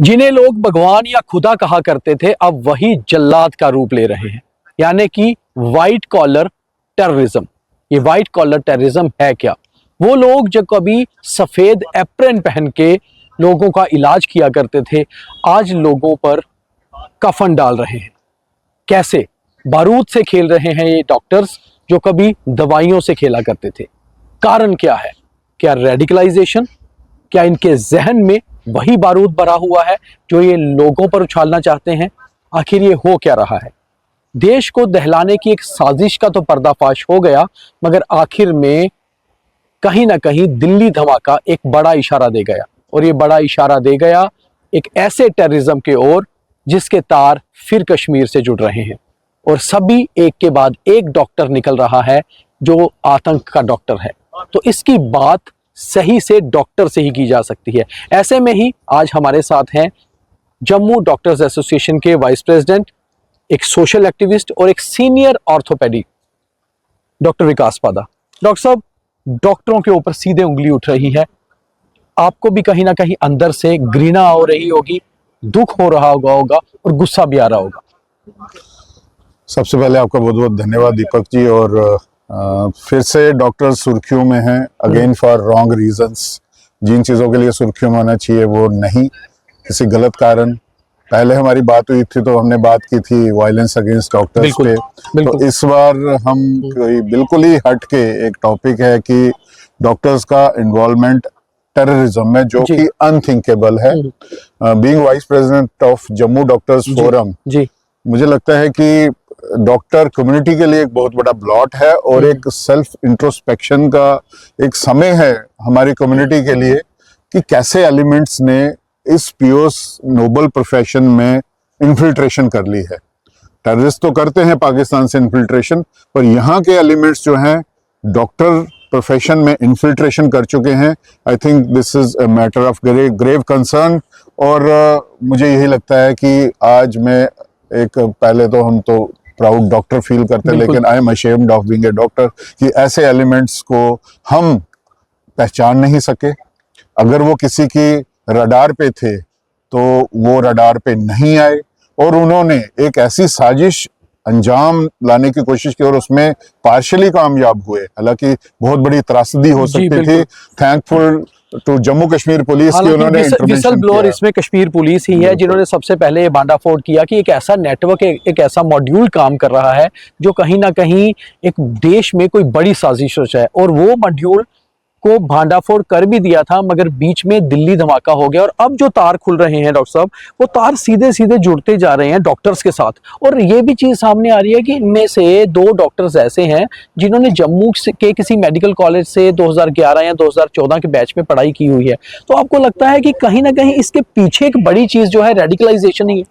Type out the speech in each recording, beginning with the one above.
जिन्हें लोग भगवान या खुदा कहा करते थे, अब वही जल्लाद का रूप ले रहे हैं, यानी कि वाइट कॉलर टेररिज्म। ये वाइट कॉलर टेररिज्म है क्या? वो लोग जो कभी सफेद एप्रन पहन के लोगों का इलाज किया करते थे, आज लोगों पर कफन डाल रहे हैं। कैसे? बारूद से खेल रहे हैं ये डॉक्टर्स जो कभी दवाइयों से खेला करते थे। कारण क्या है? क्या रेडिकलाइजेशन? क्या इनके जहन में वही बारूद भरा हुआ है जो ये लोगों पर उछालना चाहते हैं? आखिर ये हो क्या रहा है? देश को दहलाने की एक साजिश का तो पर्दाफाश हो गया, मगर आखिर में कहीं ना कहीं दिल्ली धमाका एक बड़ा इशारा दे गया, और ये बड़ा इशारा दे गया एक ऐसे टेररिज्म के ओर जिसके तार फिर कश्मीर से जुड़ रहे हैं, और सभी एक के बाद एक डॉक्टर निकल रहा है जो आतंक का डॉक्टर है। तो इसकी बात सही से डॉक्टर से ही की जा सकती है। ऐसे में ही आज हमारे साथ हैं जम्मू डॉक्टर्स एसोसिएशन के वाइस प्रेसिडेंट, एक सोशल एक्टिविस्ट और एक सीनियर ऑर्थोपेडिक डॉक्टर विकास पादा। डॉक्टर साहब, डॉक्टरों के ऊपर सीधे उंगली उठ रही है, आपको भी कहीं ना कहीं अंदर से घृणा हो रही होगी, दुख हो रहा होगा और गुस्सा भी आ रहा होगा। सबसे पहले आपका बहुत बहुत धन्यवाद दीपक जी। और फिर से डॉक्टर सुर्खियों में हैं अगेन फॉर रॉन्ग रीजंस। जिन चीज़ों के लिए सुर्खियों में आना चाहिए वो नहीं, किसी गलत कारण। पहले हमारी बात हुई थी तो हमने बात की थी वायलेंस अगेंस्ट डॉक्टर्स पे। तो इस बार हम बिल्कुल ही हट के एक टॉपिक है कि डॉक्टर्स का इन्वॉल्वमेंट टेररिज्म में, जो कि अनथिंकेबल है। Being vice president of Jammu doctors forum, मुझे लगता है कि डॉक्टर कम्युनिटी के लिए एक बहुत बड़ा ब्लॉट है और एक सेल्फ इंट्रोस्पेक्शन का एक समय है हमारी कम्युनिटी के लिए कि कैसे एलिमेंट्स ने इस पियोस नोबल प्रोफेशन में इन्फिल्ट्रेशन कर ली है। टेररिस्ट तो करते हैं पाकिस्तान से इन्फिल्ट्रेशन, पर यहाँ के एलिमेंट्स जो हैं डॉक्टर प्रोफेशन में इन्फिल्ट्रेशन कर चुके हैं। I think this is a matter of grave concern. और मुझे यही लगता है कि आज मैं पहले तो हम तो प्राउड डॉक्टर फील करते, लेकिन I am ashamed of being a doctor कि ऐसे एलिमेंट्स को हम पहचान नहीं सके। अगर वो किसी की रडार पे थे तो वो रडार पे नहीं आए, और उन्होंने एक ऐसी साजिश अंजाम लाने की कोशिश की और उसमें पार्शियली कामयाब हुए। हालांकि बहुत बड़ी त्रासदी हो सकती थी। Thankful to Jammu Kashmir police की उन्होंने विसल ब्लोअर इसमें कश्मीर पुलिस ही है जिन्होंने सबसे पहले ये बांडाफोड़ किया कि एक ऐसा नेटवर्क, एक ऐसा मॉड्यूल काम कर रहा है जो कहीं ना कहीं एक देश में कोई बड़ी साजिश है, और वो मॉड्यूल को भांडाफोड़ कर भी दिया था, मगर बीच में दिल्ली धमाका हो गया। और अब जो तार खुल रहे हैं डॉक्टर साहब, वो तार सीधे सीधे जुड़ते जा रहे हैं डॉक्टर्स के साथ। और ये भी चीज सामने आ रही है कि इनमें से 2 डॉक्टर्स ऐसे हैं जिन्होंने जम्मू के किसी मेडिकल कॉलेज से 2011 या 2014 के बैच में पढ़ाई की हुई है। तो आपको लगता है कि कहीं ना कहीं इसके पीछे एक बड़ी चीज जो है रेडिकलाइजेशन ही है?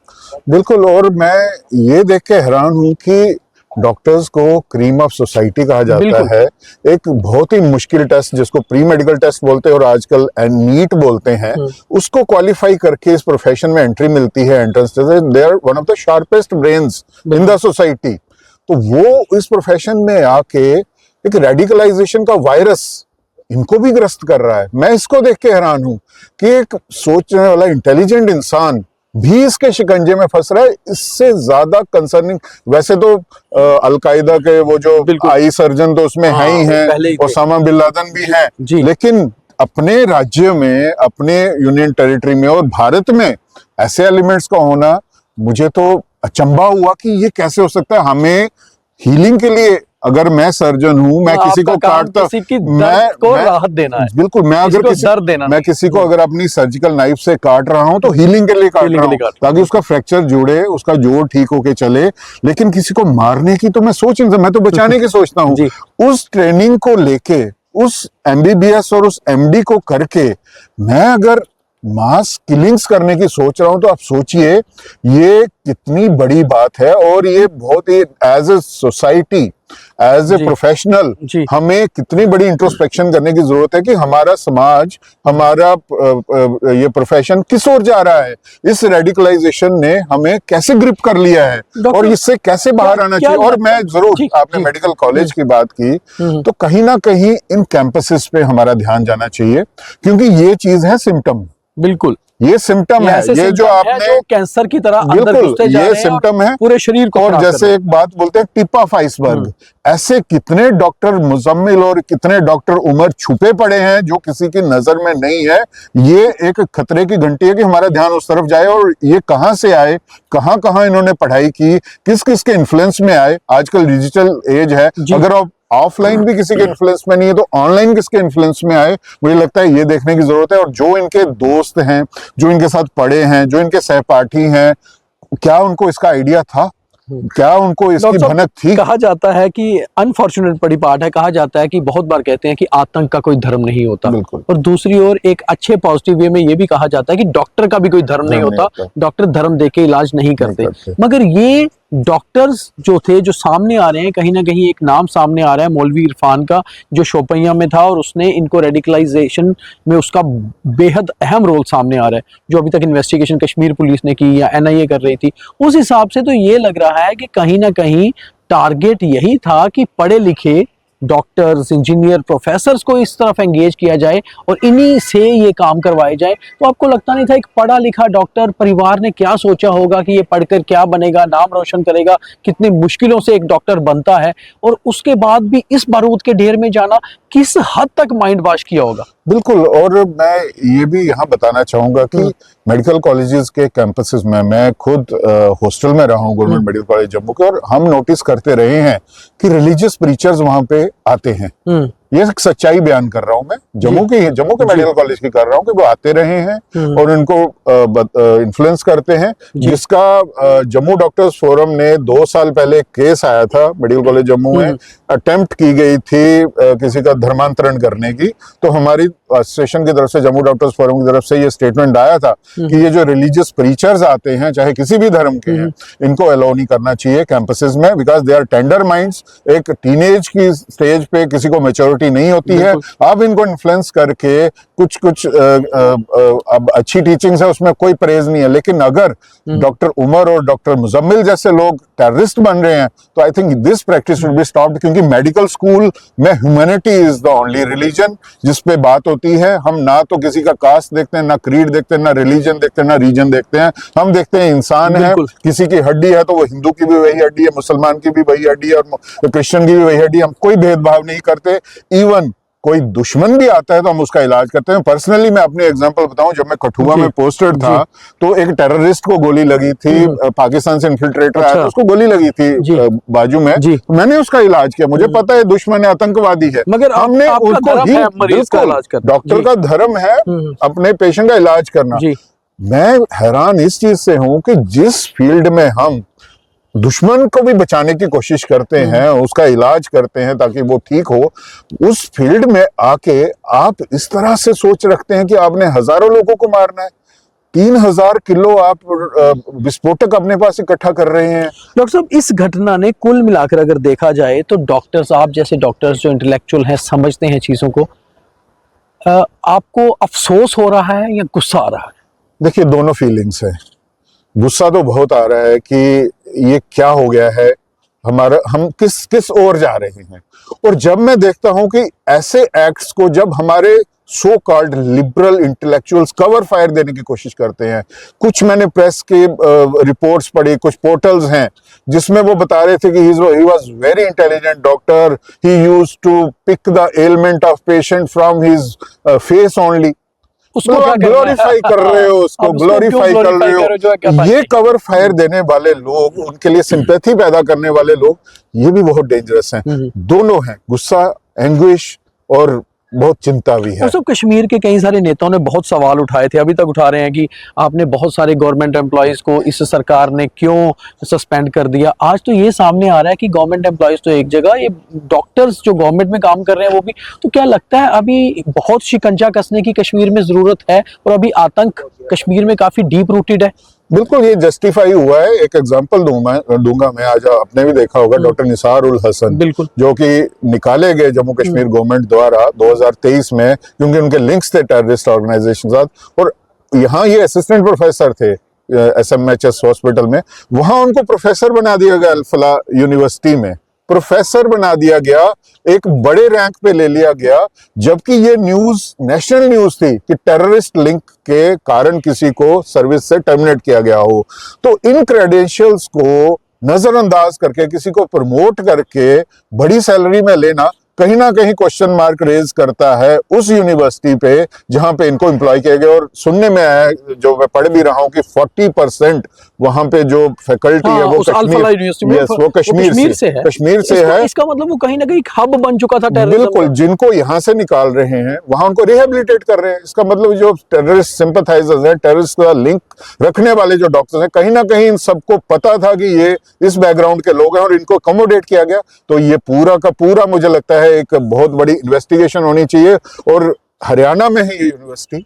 बिल्कुल। और मैं ये देख के हैरान हूं कि डॉक्टर्स को क्रीम ऑफ सोसाइटी कहा जाता है। एक बहुत ही मुश्किल टेस्ट जिसको प्री मेडिकल टेस्ट बोलते हैं और आजकल नीट बोलते हैं, उसको क्वालिफाई करके इस प्रोफेशन में एंट्री मिलती है, entrance. They are one of the sharpest brains in the society. तो वो इस प्रोफेशन में आके एक रेडिकलाइजेशन का वायरस इनको भी ग्रस्त कर रहा है। मैं इसको देख के हैरान हूं कि एक सोचने वाला इंटेलिजेंट इंसान भी इसके शिकंजे में फंस रहा है। इससे ज्यादा कंसर्निंग, वैसे तो अलकायदा के वो जो आई सर्जन तो उसमें है ही हैं, ओसामा बिन लादेन भी हैं, लेकिन अपने राज्य में, अपने यूनियन टेरिटरी में और भारत में ऐसे एलिमेंट्स का होना, मुझे तो अचंभा हुआ कि ये कैसे हो सकता है। हमें हीलिंग के लिए, अगर मैं सर्जन हूं, मैं किसी को काटता, मैं राहत देना है। बिल्कुल, मैं अगर किसी को अगर अपनी सर्जिकल नाइफ से काट रहा हूं तो हीलिंग के लिए काट रहा हूं, ताकि उसका फ्रैक्चर जुड़े, उसका जोड़ ठीक होके चले। लेकिन किसी को मारने की तो मैं सोच नहीं, मैं तो बचाने की सोचता हूं। उस ट्रेनिंग को लेके, उस MBBS और उस MD को करके मैं अगर मास किलिंग्स करने की सोच रहा हूं, तो आप सोचिए ये कितनी बड़ी बात है। और ये बहुत ही as a society, as a professional, हमें कितनी बड़ी इंट्रोस्पेक्शन करने की जरूरत है कि हमारा समाज, हमारा ये प्रोफेशन किस ओर जा रहा है। इस रेडिकलाइजेशन ने हमें कैसे ग्रिप कर लिया है और इससे कैसे बाहर आना चाहिए। और मैं जरूर, आपने मेडिकल कॉलेज की बात की, तो कहीं ना कहीं इन कैंपसेस पे हमारा ध्यान जाना चाहिए, क्योंकि ये चीज है सिम्टम। बिल्कुल, ये सिम्टम है, ऐसे ये जो symptom है आपने जो कैंसर की तरह अंदर बिल्कुल घुसते जा ये रहे हैं और सिम्टम है। पूरे शरीर को और खराब कर रहे जैसे एक बात बोलते हैं टिप ऑफ आइसबर्ग, ऐसे कितने डॉक्टर मुजम्मिल और कितने डॉक्टर उमर छुपे पड़े हैं जो किसी की नजर में नहीं है। ये एक खतरे की घंटी है कि हमारा ध्यान उस तरफ जाए। और ये कहाँ से आए, कहाँ कहाँ इन्होंने पढ़ाई की, किस किस के इन्फ्लुएंस में आए। आजकल डिजिटल एज है, जी। अगर आप ऑफलाइन भी किसी के इन्फ्लुएंस में नहीं है तो ऑनलाइन किसके इन्फ्लुएंस में आए, मुझे लगता है ये देखने की जरूरत है। और जो इनके दोस्त हैं, जो इनके साथ पढ़े हैं, जो इनके सहपाठी हैं, क्या उनको इसका आइडिया था, क्या उनको इसकी डॉक्टर साहब, भनक थी? कहा जाता है कि अनफॉर्चुनेट बड़ी बात है, कहा जाता है कि बहुत बार कहते हैं कि आतंक का कोई धर्म नहीं होता। बिल्कुल। और दूसरी ओर एक अच्छे पॉजिटिव वे में ये भी कहा जाता है कि डॉक्टर का भी कोई धर्म नहीं होता, डॉक्टर धर्म देके इलाज नहीं करते। मगर ये डॉक्टर्स जो थे, जो सामने आ रहे हैं, कहीं ना कहीं एक नाम सामने आ रहा है मौलवी इरफान का, जो शोपियां में था और उसने इनको रेडिकलाइजेशन में उसका बेहद अहम रोल सामने आ रहा है, जो अभी तक इन्वेस्टिगेशन कश्मीर पुलिस ने की या एनआईए कर रही थी। उस हिसाब से तो ये लग रहा है कि कहीं ना कहीं टारगेट यही था कि पढ़े लिखे डॉक्टर्स, इंजीनियर, प्रोफेसर्स को इस तरफ एंगेज किया जाए और इन्हीं से ये काम करवाए जाए। तो आपको लगता नहीं था एक पढ़ा लिखा डॉक्टर, परिवार ने क्या सोचा होगा कि ये पढ़कर क्या बनेगा, नाम रोशन करेगा, कितनी मुश्किलों से एक डॉक्टर बनता है, और उसके बाद भी इस बारूद के ढेर में जाना किस हद तक माइंड वॉश किया होगा? बिल्कुल। और मैं ये भी यहाँ बताना चाहूंगा कि मेडिकल कॉलेजेस के कैंपसेस में, मैं खुद हॉस्टल में रहा हूँ गवर्नमेंट मेडिकल कॉलेज जम्मू के, और हम नोटिस करते रहे हैं कि रिलीजियस प्रीचर्स वहां पे आते हैं। ये एक सच्चाई बयान कर रहा हूं मैं, जम्मू के मेडिकल कॉलेज की कर रहा हूं कि वो आते रहे हैं और इनको इन्फ्लुएंस करते हैं। जिसका जम्मू डॉक्टर्स फोरम ने 2 साल पहले एक केस आया था मेडिकल कॉलेज जम्मू में, अटेम्प्ट की गई थी किसी का धर्मांतरण करने की। तो हमारी एसोसिएशन की तरफ से, जम्मू डॉक्टर्स फोरम की तरफ से ये स्टेटमेंट आया था कि ये जो रिलीजियस प्रीचर्स आते हैं, चाहे किसी भी धर्म के हैं, इनको अलाउ नहीं करना चाहिए कैंपसेस में, because they are tender minds. एक टीनेज की स्टेज पे किसी को मैच्योरिटी नहीं होती है, आप इनको इन्फ्लुएंस करके कुछ अब अच्छी टीचिंग्स है, उसमें कोई प्रेज नहीं है, लेकिन अगर डॉक्टर उमर और डॉक्टर मुजम्मिल जैसे लोग टेररिस्ट बन रहे हैं तो आई think this practice should be stopped. क्योंकि मेडिकल स्कूल में humanity is the only religion जिस पे बात होती है। हम ना तो किसी का कास्ट देखते हैं, ना क्रीड देखते हैं, ना रिलीजन देखते हैं, ना रीजन देखते हैं। हम देखते हैं इंसान है, किसी की हड्डी है तो वो हिंदू की भी वही हड्डी है, मुसलमान की भी वही हड्डी है और क्रिश्चियन की भी वही हड्डी है। हम कोई भेदभाव नहीं करते। इवन कोई दुश्मन भी आता है तो हम उसका इलाज करते हैं। पर्सनली मैं अपनी एग्जांपल बताऊं, जब मैं कठुआ में पोस्टेड था तो एक टेररिस्ट को गोली लगी थी, पाकिस्तान से इन्फिल्ट्रेटर आया, उसको गोली लगी थी बाजू में, तो मैंने उसका इलाज किया। मुझे पता है दुश्मन है, आतंकवादी है, मगर हमने उनको डॉक्टर का धर्म है अपने पेशेंट का इलाज करना। मैं हैरान इस चीज से हूं कि जिस फील्ड में हम दुश्मन को भी बचाने की कोशिश करते हैं, उसका इलाज करते हैं ताकि वो ठीक हो, उस फील्ड में आके आप इस तरह से सोच रखते हैं कि आपने हजारों लोगों को मारना है। 3000 किलो आप विस्फोटक अपने पास इकट्ठा कर रहे हैं। डॉक्टर साहब, इस घटना ने कुल मिलाकर अगर देखा जाए तो डॉक्टर्स, आप जैसे डॉक्टर्स जो इंटेलेक्चुअल हैं, समझते हैं चीजों को, आपको अफसोस हो रहा है या गुस्सा आ रहा है? देखिए, दोनों फीलिंग्स है। गुस्सा तो बहुत आ रहा है कि ये क्या हो गया है, हमारा हम किस ओर जा रहे हैं। और जब मैं देखता हूं कि ऐसे एक्ट्स को जब हमारे so called liberal intellectuals cover fire देने की कोशिश करते हैं, कुछ मैंने प्रेस के रिपोर्ट्स पढ़ी, कुछ पोर्टल्स हैं जिसमें वो बता रहे थे कि he was very intelligent doctor, he used to pick the element of patient from his face only. उसको ग्लोरीफाई कर रहे हो, उसको ग्लोरीफाई कर रहे हो। ये कवर फायर देने वाले लोग, उनके लिए सिंपैथी पैदा करने वाले लोग, ये भी बहुत डेंजरस हैं। दोनों हैं, गुस्सा, एंग्विश और बहुत चिंता भी है। सब कश्मीर के कई सारे नेताओं ने बहुत सवाल उठाए थे, अभी तक उठा रहे हैं कि आपने बहुत सारे गवर्नमेंट एम्प्लॉयज को इस सरकार ने क्यों सस्पेंड कर दिया। आज तो ये सामने आ रहा है कि गवर्नमेंट एम्प्लॉयज तो एक जगह, ये डॉक्टर्स जो गवर्नमेंट में काम कर रहे हैं वो भी। तो क्या लगता है अभी बहुत शिकंजा कसने की कश्मीर में जरूरत है और अभी आतंक कश्मीर में काफी डीप रूटेड है? बिल्कुल, ये जस्टिफाई हुआ है। एक एग्जांपल दूंगा मैं। आज आपने भी देखा होगा डॉक्टर निसार उल हसन, बिल्कुल, जो कि निकाले गए जम्मू कश्मीर गवर्नमेंट द्वारा 2023 में, क्योंकि उनके लिंक्स थे टेररिस्ट ऑर्गेनाइजेशन के साथ। और यहाँ ये असिस्टेंट प्रोफेसर थे SMHS हॉस्पिटल में, वहां उनको प्रोफेसर बना दिया गया, अल फलाह यूनिवर्सिटी में प्रोफेसर बना दिया गया। एक बड़े रैंक पे ले लिया गया, जबकि ये न्यूज नेशनल न्यूज थी कि टेररिस्ट लिंक के कारण किसी को सर्विस से टर्मिनेट किया गया हो। तो इन क्रेडेंशियल्स को नजरअंदाज करके किसी को प्रमोट करके बड़ी सैलरी में लेना कहीं ना कहीं क्वेश्चन मार्क रेज करता है उस यूनिवर्सिटी पे जहां पे इनको एम्प्लॉय किया गया। और सुनने में आया, जो मैं पढ़ भी रहा हूं, कि 40% वहां पे जो फैकल्टी है वो कश्मीर से है। इसका मतलब वो कहीं ना कहीं हब बन चुका था टेररिज्म बिल्कुल, जिनको यहां से निकाल रहे हैं वहां उनको रिहेबिलिटेट कर रहे हैं। इसका मतलब जो टेररिस्ट सिंपैथाइजर्स हैं, टेररिस्ट का लिंक रखने वाले जो डॉक्टर्स हैं, कहीं ना कहीं इन सबको पता था कि ये इस बैकग्राउंड के लोग हैं और इनको अकोमोडेट किया गया। तो ये पूरा का पूरा मुझे लगता है एक बहुत बड़ी इन्वेस्टिगेशन होनी चाहिए। और हरियाणा में है ये यूनिवर्सिटी,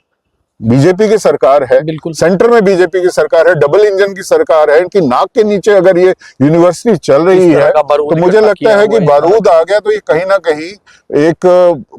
बीजेपी की सरकार है, बिल्कुल सेंटर में बीजेपी की सरकार है, डबल इंजन की सरकार है। इनकी नाक के नीचे अगर ये यूनिवर्सिटी चल रही है तो मुझे लगता है कि बारूद आ गया तो ये कहीं ना कहीं एक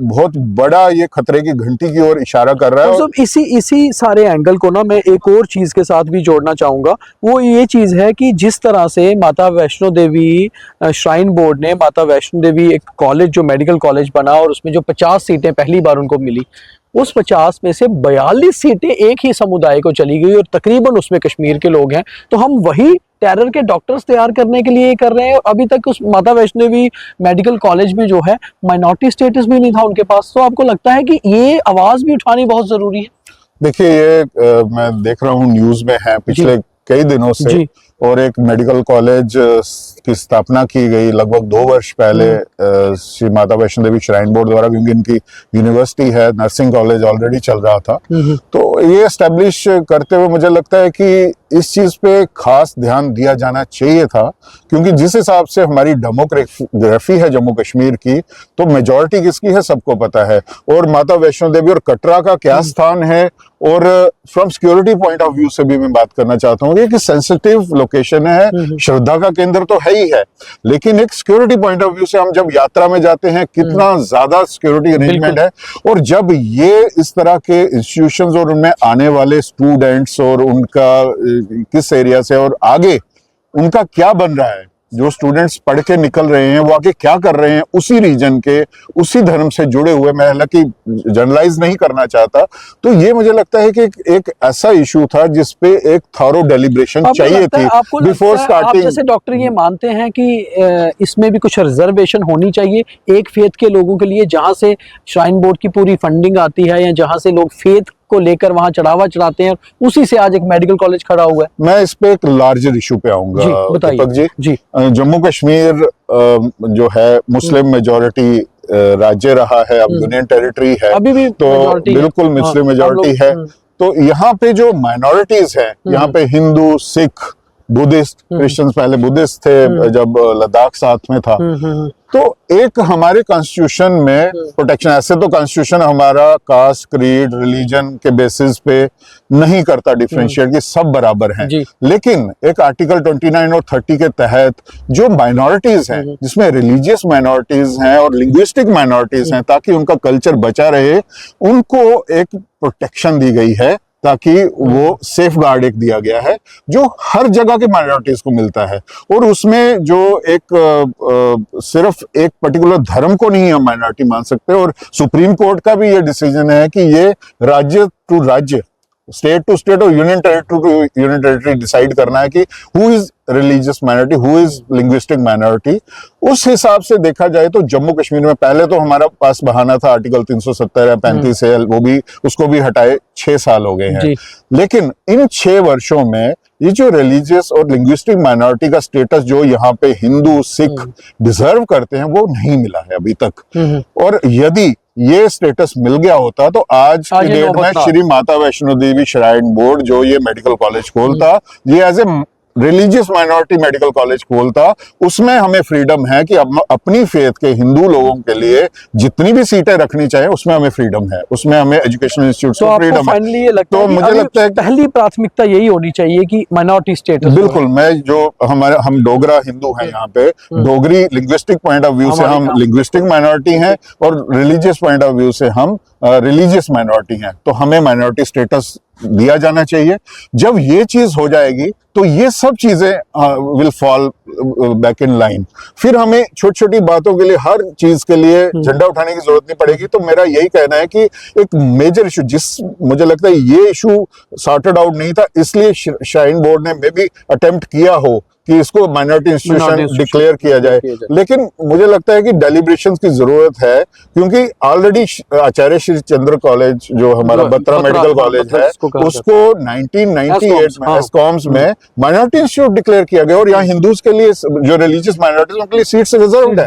बहुत बड़ा ये खतरे की घंटी की ओर इशारा कर रहा है। और इसी सारे एंगल को ना मैं एक और चीज के साथ भी जोड़ना चाहूंगा। वो ये चीज है कि जिस तरह से माता वैष्णो देवी श्राइन बोर्ड ने माता वैष्णो देवी एक कॉलेज, जो मेडिकल कॉलेज बना, और उसमें जो 50 सीटें पहली बार उनको मिली, उस 50 में से 42 सीटें एक ही समुदाय को चली गई और तकरीबन उसमें कश्मीर के लोग हैं। तो हम वही टेरर के डॉक्टर्स तैयार करने के लिए कर रहे हैं। अभी तक उस माता वैष्णो देवी मेडिकल कॉलेज में जो है माइनॉरिटी स्टेटस भी नहीं था उनके पास। तो आपको लगता है कि ये आवाज भी उठानी बहुत जरूरी है? देखिए, ये मैं देख रहा हूँ न्यूज में है पिछले कई दिनों से, और एक मेडिकल कॉलेज की स्थापना की गई लगभग 2 वर्ष पहले श्री माता वैष्णो देवी श्राइन बोर्ड द्वारा, क्योंकि इनकी यूनिवर्सिटी है, नर्सिंग कॉलेज ऑलरेडी चल रहा था। तो ये एस्टेब्लिश करते हुए मुझे लगता है कि इस चीज पे खास ध्यान दिया जाना चाहिए था, क्योंकि जिस हिसाब से हमारी डेमोग्राफी है जम्मू कश्मीर की, तो मेजॉरिटी किसकी है सबको पता है। और माता वैष्णो देवी और कटरा का क्या स्थान है, और from security point of view से भी मैं बात करना चाहता हूँ कि सेंसिटिव लोकेशन है, श्रद्धा का केंद्र तो है ही है, लेकिन एक सिक्योरिटी पॉइंट ऑफ व्यू से हम जब यात्रा में जाते हैं कितना ज्यादा सिक्योरिटी अरेंजमेंट है। और जब ये इस तरह के इंस्टीट्यूशंस और उनमें आने वाले स्टूडेंट्स और उनका किस एरिया से और आगे उनका क्या बन रहा है, जो स्टूडेंट्स पढ़ के निकल रहे हैं वो आगे क्या कर रहे हैं उसी रीजन के, उसी धर्म से जुड़े हुए, मैं हालांकि जनरलाइज नहीं करना चाहता, तो ये मुझे लगता है कि एक ऐसा इशू था जिसपे एक थॉरो डेलिब्रेशन चाहिए थी बिफोर स्टार्टिंग। जैसे डॉक्टर ये मानते हैं कि इसमें भी कुछ रिजर्वेशन होनी चाहिए एक फेथ के लोगों के लिए, जहां से श्राइन बोर्ड की पूरी फंडिंग आती है या जहां से लोग फेथ को लेकर वहां चढ़ावा चढ़ाते हैं, उसी से आज एक मेडिकल कॉलेज खड़ा हुआ है। मैं इस पे एक लार्जर इशू पे आऊंगा दीपक जी। जम्मू कश्मीर जो है मुस्लिम मेजॉरिटी राज्य रहा है, अब यूनियन टेरिटरी है, अभी भी तो बिल्कुल मुस्लिम मेजॉरिटी है। तो यहाँ पे जो माइनॉरिटीज है, यहाँ पे हिंदू, सिख, बुद्धिस्ट, क्रिश्चियंस, पहले बुद्धिस्ट थे जब लद्दाख साथ में था, तो एक हमारे कॉन्स्टिट्यूशन में प्रोटेक्शन, ऐसे तो कॉन्स्टिट्यूशन हमारा कास्ट, क्रीड, रिलीजन के बेसिस पे नहीं करता डिफरेंशिएट कि सब बराबर हैं, लेकिन एक आर्टिकल 29 और 30 के तहत जो माइनॉरिटीज हैं, जिसमें रिलीजियस माइनॉरिटीज हैं और लिंग्विस्टिक माइनॉरिटीज हैं, ताकि उनका कल्चर बचा रहे, उनको एक प्रोटेक्शन दी गई है, ताकि वो सेफ गार्ड एक दिया गया है जो हर जगह के माइनॉरिटीज को मिलता है। और उसमें जो एक सिर्फ एक पर्टिकुलर धर्म को नहीं हम माइनॉरिटी मान सकते, और सुप्रीम कोर्ट का भी ये डिसीजन है कि ये राज्य टू राज्य, स्टेट टू स्टेट और union territory to union territory decide करना है कि who is religious minority, who is linguistic minority. उस हिसाब से देखा जाए तो जम्मू कश्मीर में पहले तो हमारा पास बहाना था आर्टिकल 370 या 35 है, वो भी उसको भी हटाए 6 साल हो गए हैं, लेकिन इन 6 वर्षों में ये जो रिलीजियस और लिंग्विस्टिक माइनॉरिटी का स्टेटस जो यहाँ पे हिंदू, सिख डिजर्व करते हैं, वो नहीं मिला है अभी तक। और यदि ये स्टेटस मिल गया होता तो आज की डेट में श्री माता वैष्णो देवी श्राइन बोर्ड जो ये मेडिकल कॉलेज खोलता, ये as a religious minority medical college खोलता, उसमें हमें फ्रीडम है कि अपनी फेथ के हिंदू लोगों के लिए जितनी भी सीटें रखनी चाहिए उसमें हमें फ्रीडम है, उसमें हमें एजुकेशनल इंस्टीट्यूट में फ्रीडम है। तो मुझे लगता है पहली प्राथमिकता यही होनी चाहिए कि माइनॉरिटी स्टेटस। बिल्कुल, मैं जो हम डोगरा हिंदू हैं यहाँ पे, Dogri linguistic point of view से हम लिंग्विस्टिक माइनॉरिटी हैं और रिलीजियस पॉइंट ऑफ व्यू से हम रिलीजियस माइनॉरिटी हैं तो हमें माइनॉरिटी स्टेटस दिया जाना चाहिए। जब ये चीज हो जाएगी तो ये सब चीजें will fall back in line. फिर हमें छोटी छोटी बातों के लिए, हर चीज के लिए झंडा उठाने की जरूरत नहीं पड़ेगी। तो मेरा यही कहना है कि एक मेजर इशू, मुझे लगता है ये इशू सॉर्टेड आउट नहीं था, इसलिए श्राइन बोर्ड ने मे बी अटेम्प्ट किया हो कि इसको माइनॉरिटी इंस्टीट्यूशन डिक्लेयर किया जाए, लेकिन मुझे लगता है कि डेलिब्रेशंस की जरूरत है, क्योंकि ऑलरेडी आचार्य श्री चंद्र कॉलेज जो हमारा बत्रा मेडिकल कॉलेज है उसको 1998 में एस्कॉम्स में माइनॉरिटी इंस्टीट्यूट डिक्लेयर किया गया, और यहाँ हिंदूज के लिए जो रिलीजियस माइनॉरिटीज उनके लिए सीट्स रिजर्व्ड है।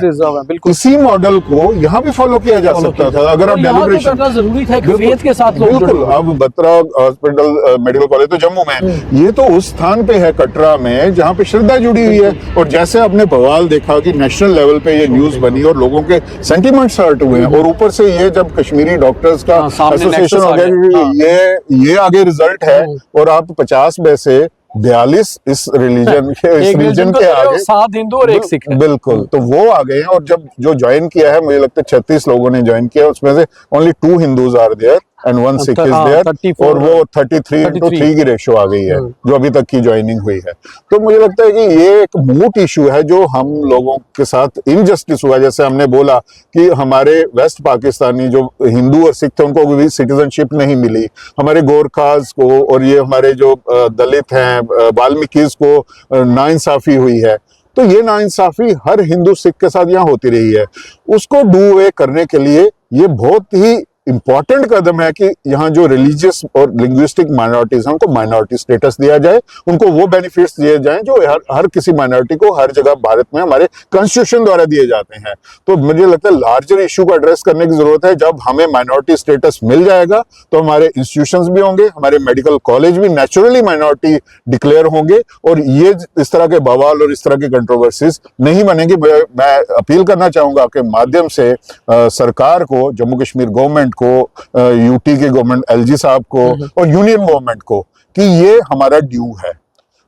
इसी मॉडल को यहाँ भी फॉलो किया जा सकता था अगर आप डेलिब्रेशन जरूरी था फेथ के साथ। बिल्कुल, अब बत्रा हॉस्पिटल मेडिकल कॉलेज तो जम्मू में है, ये तो उस स्थान पे है कटरा में जहाँ पे श्रद्धा जुड़ी हुई है। और जैसे आपने बवाल देखा कि नेशनल लेवल पे ये न्यूज बनी और लोगों के सेंटिमेंट्स हर्ट हुए हैं, और ऊपर से ये जब कश्मीरी डॉक्टर्स का एसोसिएशन हो गया, ये आगे रिजल्ट है, और आप 50 में से 42 इस रिलीजन के आगे 7 हिंदू और 1 सिख, बिल्कुल, तो वो आ गए हैं। और जब जो ज्वाइन किया है, मुझे लगता है 36 लोगों ने ज्वाइन किया, उसमें से only 2 Hindus are there and 1 Sikh is there, और वो 33:3 की रेशो आ गई है जो अभी तक की ज्वाइनिंग हुई है। तो मुझे लगता है कि ये एक मूट इशू है जो हम लोगों के साथ इनजस्टिस हुआ। जैसे हमने बोला कि हमारे वेस्ट पाकिस्तानी जो हिंदू और सिख थे उनको भी सिटीजनशिप नहीं मिली, हमारे गोरखास को और ये हमारे जो दलित हैं वाल्मीकिस को नाइंसाफी हुई है। तो ये नाइंसाफी हर हिंदू सिख के साथ यहाँ होती रही है, उसको डू अवे करने के लिए ये बहुत ही इंपॉर्टेंट कदम है कि यहाँ जो रिलीजियस और लिंग्विस्टिक माइनॉरिटीज हैं उनको माइनॉरिटी स्टेटस दिया जाए, उनको वो बेनिफिट्स दिए जाएं जो हर किसी माइनॉरिटी को हर जगह भारत में हमारे कॉन्स्टिट्यूशन द्वारा दिए जाते हैं। तो मुझे लगता है लार्जर इशू को एड्रेस करने की जरूरत है। जब हमें माइनॉरिटी स्टेटस मिल जाएगा तो हमारे इंस्टीट्यूशंस भी होंगे, हमारे मेडिकल कॉलेज भी नेचुरली माइनॉरिटी डिक्लेयर होंगे, और ये इस तरह के बवाल और इस तरह की कंट्रोवर्सीज नहीं बनेंगी। मैं अपील करना चाहूंगा आपके माध्यम से सरकार को, जम्मू कश्मीर गवर्नमेंट को, यूटी के गवर्नमेंट एलजी साहब को और यूनियन गवर्नमेंट को कि ये हमारा ड्यू है।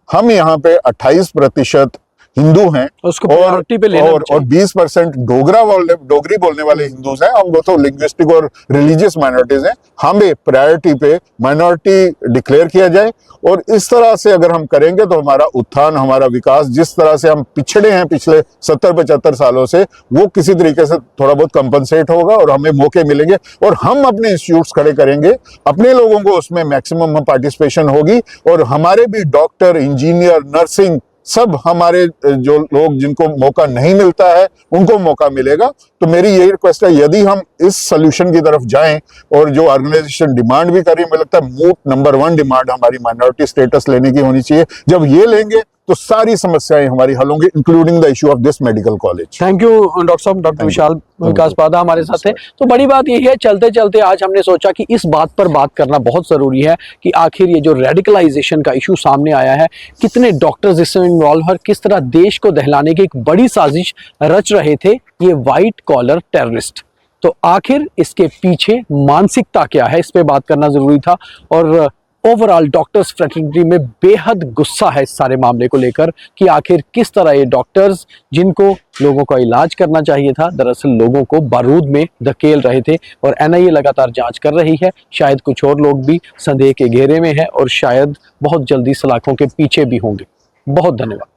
हम यहाँ पे 28% हिंदू हैं और 20% डोगरी बोलने वाले हिंदूज हैं। हम वो तो लिंग्विस्टिक और रिलीजियस माइनॉरिटीज हैं, हमें प्रायोरिटी पे माइनॉरिटी डिक्लेयर किया जाए। और इस तरह से अगर हम करेंगे तो हमारा उत्थान, हमारा विकास, जिस तरह से हम पिछड़े हैं पिछले 70-75 सालों से, वो किसी तरीके से थोड़ा बहुत कंपनसेट होगा और हमें मौके मिलेंगे, और हम अपने इंस्टीट्यूट्स खड़े करेंगे, अपने लोगों को उसमें मैक्सिमम पार्टिसिपेशन होगी, और हमारे भी डॉक्टर, इंजीनियर, नर्सिंग, सब हमारे जो लोग जिनको मौका नहीं मिलता है उनको मौका मिलेगा। तो मेरी यही रिक्वेस्ट है, यदि हम इस सोल्यूशन की तरफ जाएं, और जो ऑर्गेनाइजेशन डिमांड भी कर रही है, मुझे लगता है मूट नंबर 1 डिमांड हमारी माइनॉरिटी स्टेटस लेने की होनी चाहिए। जब ये लेंगे तो सारी समस्याएं हमारी हल होंगी, including the issue of this medical college. Thank you doctor साहब। डॉक्टर विशाल विकास पादा हमारे साथ है। तो बड़ी बात यही है, चलते चलते आज हमने सोचा कि इस बात पर बात करना बहुत जरूरी है कि आखिर ये जो रेडिकलाइजेशन का इशू सामने आया है, कितने डॉक्टर्स इसमें इन्वॉल्व है, किस तरह देश को दहलाने की एक बड़ी साजिश रच रहे थे ये व्हाइट कॉलर टेररिस्ट। तो आखिर इसके पीछे मानसिकता क्या है, इस पे बात करना जरूरी था। और ओवरऑल डॉक्टर्स फ्रेटर्निटी में बेहद गुस्सा है इस सारे मामले को लेकर कि आखिर किस तरह ये डॉक्टर्स, जिनको लोगों का इलाज करना चाहिए था, दरअसल लोगों को बारूद में धकेल रहे थे। और एनआईए लगातार जांच कर रही है, शायद कुछ और लोग भी संदेह के घेरे में हैं और शायद बहुत जल्दी सलाखों के पीछे भी होंगे। बहुत धन्यवाद।